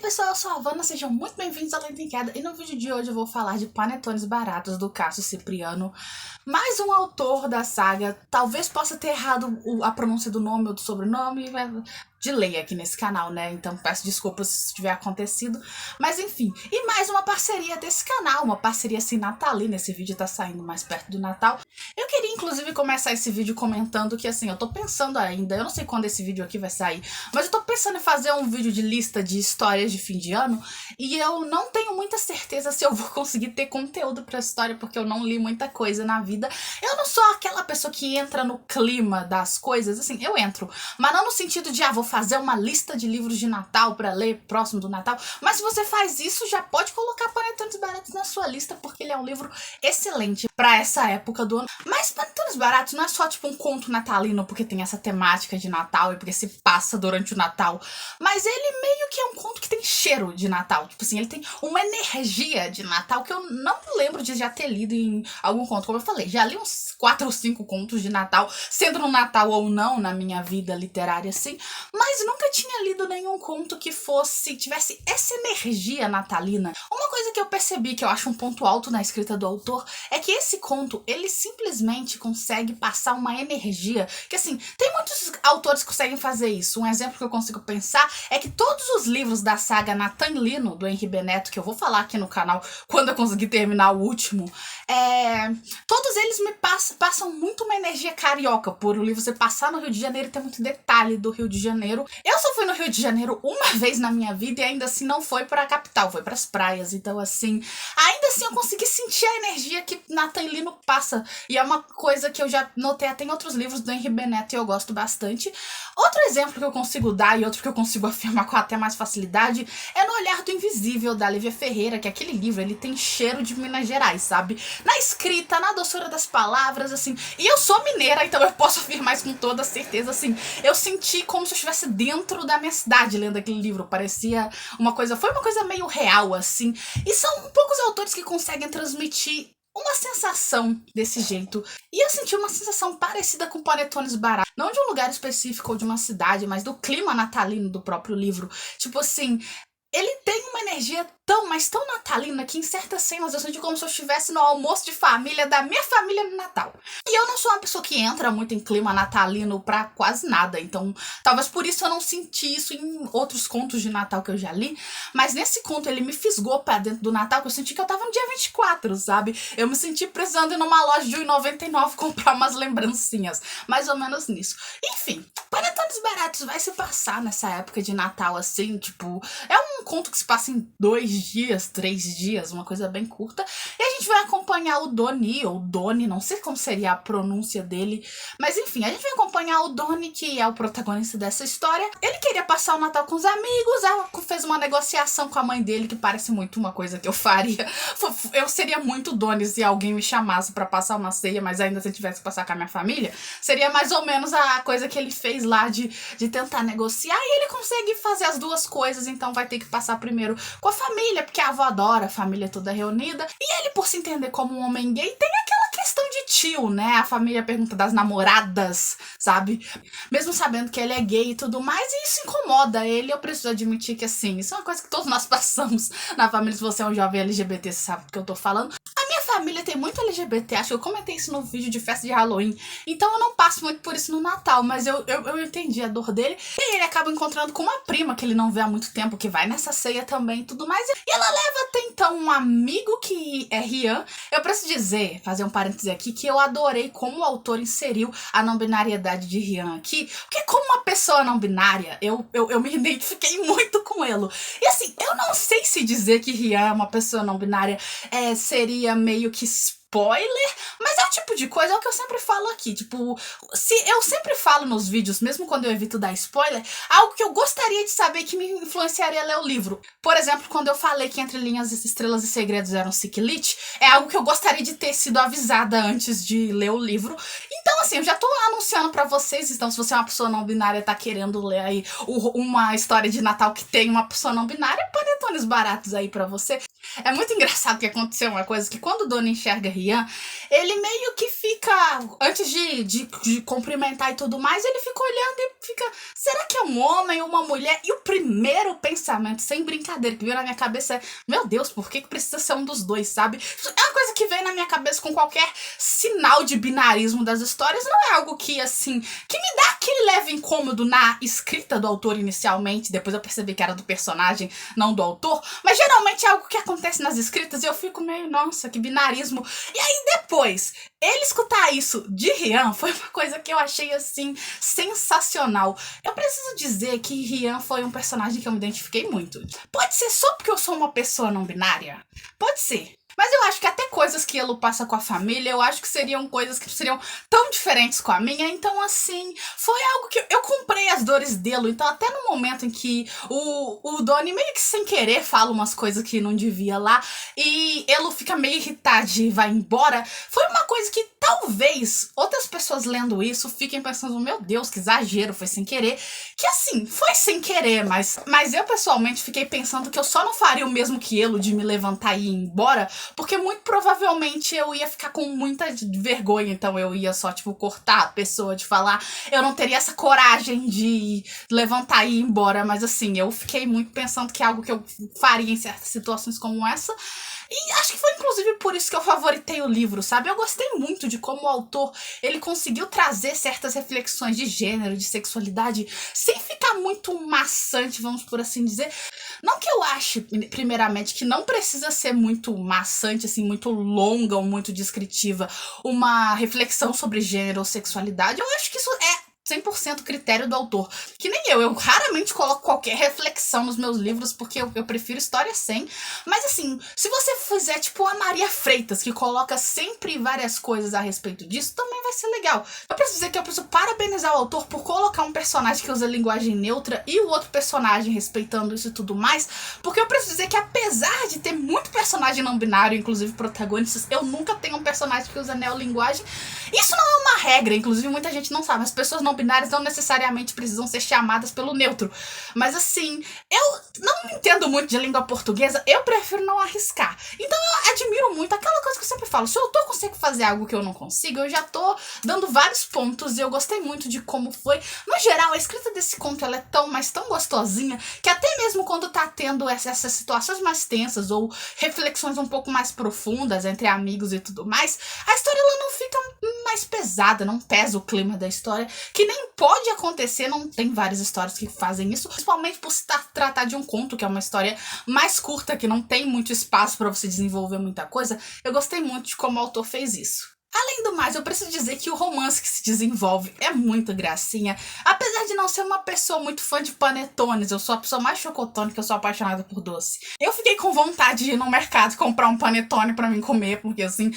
pessoal, eu sou a Havana, sejam muito bem-vindos ao Lenda em Queda. E no vídeo de hoje eu vou falar de Panetones Baratos, do Cássio Cipriano. Mais um autor da saga, talvez possa ter errado a pronúncia do nome ou do sobrenome, de lei aqui nesse canal, né? Então peço desculpas se isso tiver acontecido. Mas enfim, e mais uma parceria desse canal, uma parceria assim natalina. Esse vídeo tá saindo mais perto do Natal. Eu queria inclusive começar esse vídeo comentando que assim, eu tô pensando ainda, eu não sei quando esse vídeo aqui vai sair, mas eu tô pensando em fazer um vídeo de lista de histórias de fim de ano, e eu não tenho muita certeza se eu vou conseguir ter conteúdo pra história, porque eu não li muita coisa na vida. Eu não sou aquela pessoa que entra no clima das coisas, assim, eu entro, mas não no sentido de, vou fazer uma lista de livros de Natal pra ler próximo do Natal. Mas se você faz isso, já pode colocar Panetones Baratos na sua lista, porque ele é um livro excelente pra essa época do ano. Mas Panetones Baratos não é só tipo um conto natalino, porque tem essa temática de Natal e porque se passa durante o Natal, mas ele meio que é um conto que tem cheiro de Natal. Tipo assim, ele tem uma energia de Natal que eu não lembro de já ter lido em algum conto. Como eu falei, já li uns 4 ou 5 contos de Natal, sendo no Natal ou não na minha vida literária assim, mas nunca tinha lido nenhum conto que tivesse essa energia natalina. Uma coisa que eu percebi, que eu acho um ponto alto na escrita do autor, é que esse conto, ele simplesmente consegue passar uma energia que, assim, tem muitos autores que conseguem fazer isso. Um exemplo que eu consigo pensar é que todos os livros da saga Nathan Lino, do Henri Beneto, que eu vou falar aqui no canal quando eu conseguir terminar o último, todos eles me passam muito uma energia carioca, por o livro você passar no Rio de Janeiro e ter muito detalhe do Rio de Janeiro. Eu só fui no Rio de Janeiro uma vez na minha vida e ainda assim não foi pra capital, foi pras praias. Então assim, ainda assim eu consegui sentir a energia que Nathan Lino passa. E é uma coisa que eu já notei até em outros livros do Henri Beneto e eu gosto bastante. Outro exemplo que eu consigo dar e outro que eu consigo afirmar com até mais facilidade é No Olhar do Invisível, da Lívia Ferreira, que aquele livro, ele tem cheiro de Minas Gerais, sabe? Na escrita, na doçura das palavras, assim. E eu sou mineira, então eu posso afirmar isso com toda certeza, assim. Eu senti como se eu estivesse dentro da minha cidade lendo aquele livro. Parecia foi uma coisa meio real, assim. E são poucos autores que conseguem transmitir uma sensação desse jeito. E eu senti uma sensação parecida com Panetones Baratos. Não de um lugar específico ou de uma cidade, mas do clima natalino do próprio livro. Tipo assim, ele tem uma energia mas tão natalina que em certas cenas eu senti como se eu estivesse no almoço de família da minha família no Natal. E eu não sou uma pessoa que entra muito em clima natalino pra quase nada, então talvez por isso eu não senti isso em outros contos de Natal que eu já li, mas nesse conto ele me fisgou pra dentro do Natal, que eu senti que eu tava no dia 24, sabe? Eu me senti precisando ir numa loja de R$1,99 comprar umas lembrancinhas, mais ou menos nisso. Enfim, Panetones Baratos vai se passar nessa época de Natal, assim, tipo, é um conto que se passa em 2 dias, 3 dias, uma coisa bem curta. E a gente vai acompanhar o Doni, ou Doni, não sei como seria a pronúncia dele, mas enfim, a gente vai acompanhar o Doni, que é o protagonista dessa história. Ele queria passar o Natal com os amigos, ela fez uma negociação com a mãe dele, que parece muito uma coisa que eu faria. Eu seria muito Doni se alguém me chamasse pra passar uma ceia, mas ainda se eu tivesse que passar com a minha família, seria mais ou menos a coisa que ele fez lá de tentar negociar, e ele consegue fazer as duas coisas, então vai ter que passar primeiro com a família, porque a avó adora a família toda reunida, e ele, por se entender como um homem gay, tem aquela questão de tio, né? A família pergunta das namoradas, sabe? Mesmo sabendo que ele é gay e tudo mais, e isso incomoda ele. Eu preciso admitir que, assim, isso é uma coisa que todos nós passamos na família. Se você é um jovem LGBT, você sabe do que eu tô falando. A minha família tem muito LGBT, acho que eu comentei isso no vídeo de festa de Halloween, então eu não passo muito por isso no Natal, mas eu entendi a dor dele. E ele acaba encontrando com uma prima que ele não vê há muito tempo, que vai nessa ceia também e tudo mais, e ela leva até então um amigo que é Rian. Eu preciso dizer, fazer um parêntese aqui, que eu adorei como o autor inseriu a não binariedade de Rian aqui, porque como uma pessoa não binária, eu me identifiquei muito com ele. E assim, eu não sei se dizer que Rian é uma pessoa não binária seria meio que spoiler, mas é o tipo de coisa, é o que eu sempre falo aqui, tipo, se eu sempre falo nos vídeos, mesmo quando eu evito dar spoiler, algo que eu gostaria de saber que me influenciaria a ler o livro. Por exemplo, quando eu falei que Entre Linhas, Estrelas e Segredos eram Ciclite, é algo que eu gostaria de ter sido avisada antes de ler o livro. Então, assim, eu já tô anunciando pra vocês, então se você é uma pessoa não binária e tá querendo ler aí uma história de Natal que tem uma pessoa não binária, panetones baratos aí pra você. É muito engraçado que aconteceu uma coisa, que quando o Doni enxerga Rian, ele meio que fica, antes de cumprimentar e tudo mais, ele fica olhando e fica, será que é um homem ou uma mulher? E o primeiro pensamento, sem brincadeira, que veio na minha cabeça é, meu Deus, por que precisa ser um dos dois, sabe? É uma coisa que vem na minha cabeça com qualquer sinal de binarismo das histórias, não é algo que, assim, que me dá aquele leve incômodo na escrita do autor inicialmente, depois eu percebi que era do personagem, não do autor, mas geralmente é algo que acontece nas escritas e eu fico meio, nossa, que binarismo. E aí depois, ele escutar isso de Rian foi uma coisa que eu achei, assim, sensacional. Eu preciso dizer que Rian foi um personagem que eu me identifiquei muito. Pode ser só porque eu sou uma pessoa não binária? Pode ser. Mas eu acho que até coisas que Elo passa com a família, eu acho que seriam coisas que seriam tão diferentes com a minha. Então, assim, foi algo que eu comprei as dores dele. Então, até no momento em que o Doni meio que sem querer fala umas coisas que não devia lá, e Elo fica meio irritado e vai embora, foi uma coisa que talvez outras pessoas lendo isso fiquem pensando, meu Deus, que exagero, foi sem querer. Que assim, foi sem querer, mas eu pessoalmente fiquei pensando que eu só não faria o mesmo que Elo de me levantar e ir embora, porque muito provavelmente eu ia ficar com muita vergonha, então eu ia só, tipo, cortar a pessoa de falar. Eu não teria essa coragem de levantar e ir embora, mas assim, eu fiquei muito pensando que é algo que eu faria em certas situações como essa. E acho que foi inclusive por isso que eu favoritei o livro, sabe? Eu gostei muito de como o autor, ele conseguiu trazer certas reflexões de gênero, de sexualidade, sem ficar muito maçante, vamos por assim dizer. Não que eu ache, primeiramente, que não precisa ser muito maçante, assim, muito longa ou muito descritiva uma reflexão sobre gênero ou sexualidade. Eu acho que isso é 100% critério do autor. Que nem eu raramente coloco qualquer reflexão nos meus livros, porque eu prefiro história sem. Mas assim, se você fizer tipo a Maria Freitas, que coloca sempre várias coisas a respeito disso, também vai ser legal. Eu preciso dizer que eu preciso parabenizar o autor por colocar um personagem que usa linguagem neutra e o outro personagem respeitando isso e tudo mais, porque eu preciso dizer que apesar de ter muito personagem não binário, inclusive protagonistas, eu nunca tenho um personagem que usa neolinguagem. Isso não é uma regra, inclusive muita gente não sabe, as pessoas não binárias não necessariamente precisam ser chamadas pelo neutro. Mas assim, eu não entendo muito de língua portuguesa, eu prefiro não arriscar. Então eu admiro muito aquela coisa que eu sempre falo, se o autor consegue fazer algo que eu não consigo, eu já tô dando vários pontos e eu gostei muito de como foi. No geral, a escrita desse conto ela é tão, mas tão gostosinha, que até mesmo quando tá tendo essas situações mais tensas ou reflexões um pouco mais profundas entre amigos e tudo mais, a história ela não fica mais pesada, não pesa o clima da história, que nem pode acontecer, não tem várias histórias que fazem isso, principalmente por se tratar de um conto, que é uma história mais curta, que não tem muito espaço para você desenvolver muita coisa. Eu gostei muito de como o autor fez isso. Além do mais, eu preciso dizer que o romance que se desenvolve é muito gracinha. Apesar de não ser uma pessoa muito fã de panetones, eu sou a pessoa mais chocotone, que eu sou apaixonada por doce. Eu fiquei com vontade de ir no mercado comprar um panetone pra mim comer, porque assim,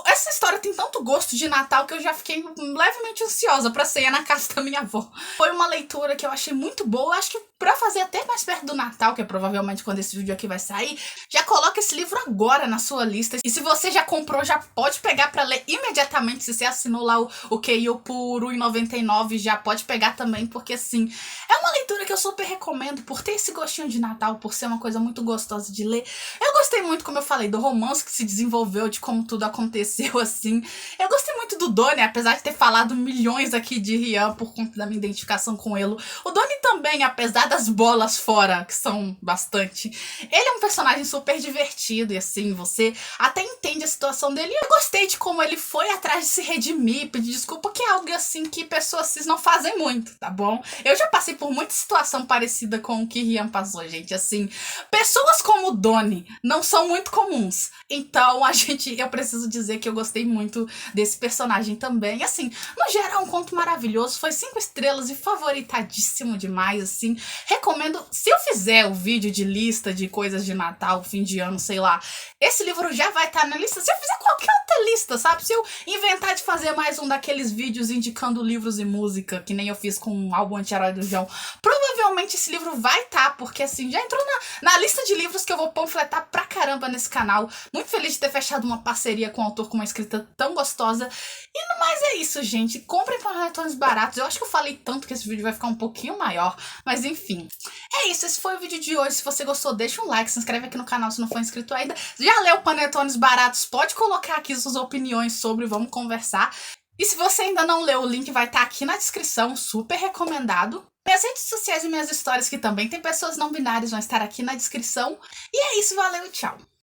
essa história tem tanto gosto de Natal que eu já fiquei levemente ansiosa pra ceia na casa da minha avó. Foi uma leitura que eu achei muito boa, acho que pra fazer até mais perto do Natal, que é provavelmente quando esse vídeo aqui vai sair, já coloca esse livro agora na sua lista. E se você já comprou, já pode pegar pra ler imediatamente. Se você assinou lá o Keio por R$1,99, já pode pegar também, porque assim, é uma leitura que eu super recomendo por ter esse gostinho de Natal, por ser uma coisa muito gostosa de ler. Eu gostei muito, como eu falei, do romance que se desenvolveu, de como tudo aconteceu, assim. Eu gostei muito do Doni, apesar de ter falado milhões aqui de Rian por conta da minha identificação com ele. O Doni também, apesar das bolas fora, que são bastante, ele é um personagem super divertido e assim, você até entende a situação dele. Eu gostei de como ele foi atrás de se redimir, pedir desculpa, que é algo assim que pessoas cis não fazem muito, tá bom? Eu já passei por muita situação parecida com o que Rian passou, gente, assim, pessoas como o Doni não são muito comuns, então eu preciso dizer que eu gostei muito desse personagem também, assim, no geral, um conto maravilhoso, foi 5 estrelas e favoritadíssimo demais, assim, recomendo, se eu fizer o vídeo de lista de coisas de Natal, fim de ano, sei lá, esse livro já vai estar na lista, se eu fizer qualquer outra lista, sabe, se eu inventar de fazer mais um daqueles vídeos indicando livros e música, que nem eu fiz com o álbum Anti-Herói do João, provavelmente esse livro vai estar, porque assim, já entrou na lista de livros que eu vou panfletar pra caramba nesse canal. Muito feliz de ter fechado uma parceria com um autor com uma escrita tão gostosa. E no mais é isso, gente. Comprem panetones baratos. Eu acho que eu falei tanto que esse vídeo vai ficar um pouquinho maior. melhor. Mas enfim, é isso, esse foi o vídeo de hoje. Se você gostou, deixa um like, se inscreve aqui no canal se não for inscrito ainda. Já leu Panetones Baratos? Pode colocar aqui suas opiniões sobre, vamos conversar. E se você ainda não leu, o link vai estar aqui na descrição, super recomendado. Minhas redes sociais e minhas histórias, que também tem pessoas não binárias, vão estar aqui na descrição. E é isso, valeu e tchau!